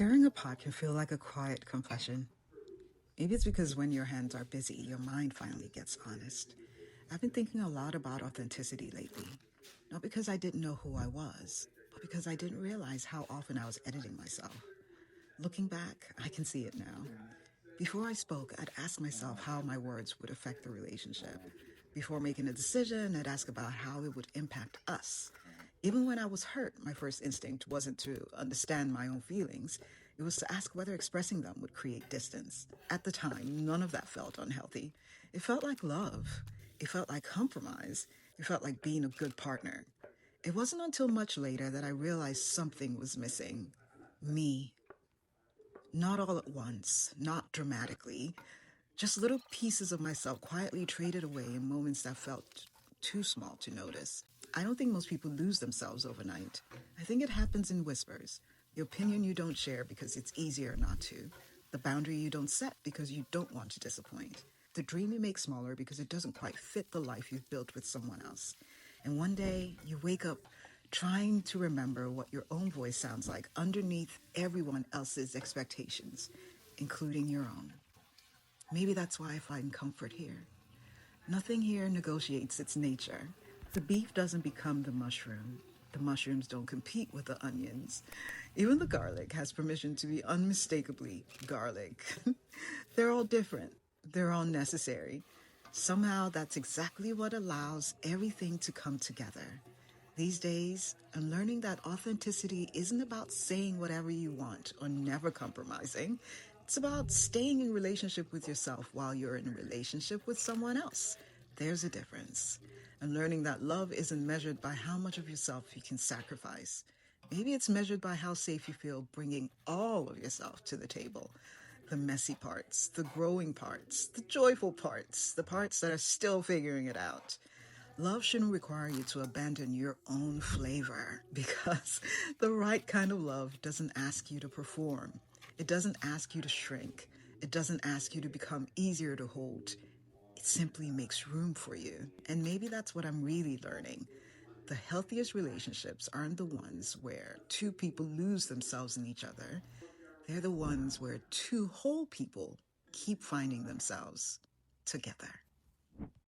Stirring a pot can feel like a quiet confession. Maybe it's because when your hands are busy, your mind finally gets honest. I've been thinking a lot about authenticity lately. Not because I didn't know who I was, but because I didn't realize how often I was editing myself. Looking back, I can see it now. Before I spoke, I'd ask myself how my words would affect the relationship. Before making a decision, I'd ask about how it would impact us. Even when I was hurt, my first instinct wasn't to understand my own feelings. It was to ask whether expressing them would create distance. At the time, none of that felt unhealthy. It felt like love. It felt like compromise. It felt like being a good partner. It wasn't until much later that I realized something was missing. Me. Not all at once, not dramatically, just little pieces of myself quietly traded away in moments that felt too small to notice. I don't think most people lose themselves overnight. I think it happens in whispers. The opinion you don't share because it's easier not to. The boundary you don't set because you don't want to disappoint. The dream you make smaller because it doesn't quite fit the life you've built with someone else. And one day you wake up trying to remember what your own voice sounds like underneath everyone else's expectations, including your own. Maybe that's why I find comfort here. Nothing here negotiates its nature. The beef doesn't become the mushroom. The mushrooms don't compete with the onions. Even the garlic has permission to be unmistakably garlic. They're all different. They're all necessary. Somehow that's exactly what allows everything to come together. These days, I'm learning that authenticity isn't about saying whatever you want or never compromising. It's about staying in relationship with yourself while you're in a relationship with someone else. There's a difference. I'm learning that love isn't measured by how much of yourself you can sacrifice. Maybe it's measured by how safe you feel bringing all of yourself to the table. The messy parts, the growing parts, the joyful parts, the parts that are still figuring it out. Love shouldn't require you to abandon your own flavor because the right kind of love doesn't ask you to perform. It doesn't ask you to shrink. It doesn't ask you to become easier to hold. It simply makes room for you. And maybe that's what I'm really learning. The healthiest relationships aren't the ones where two people lose themselves in each other. They're the ones where two whole people keep finding themselves together.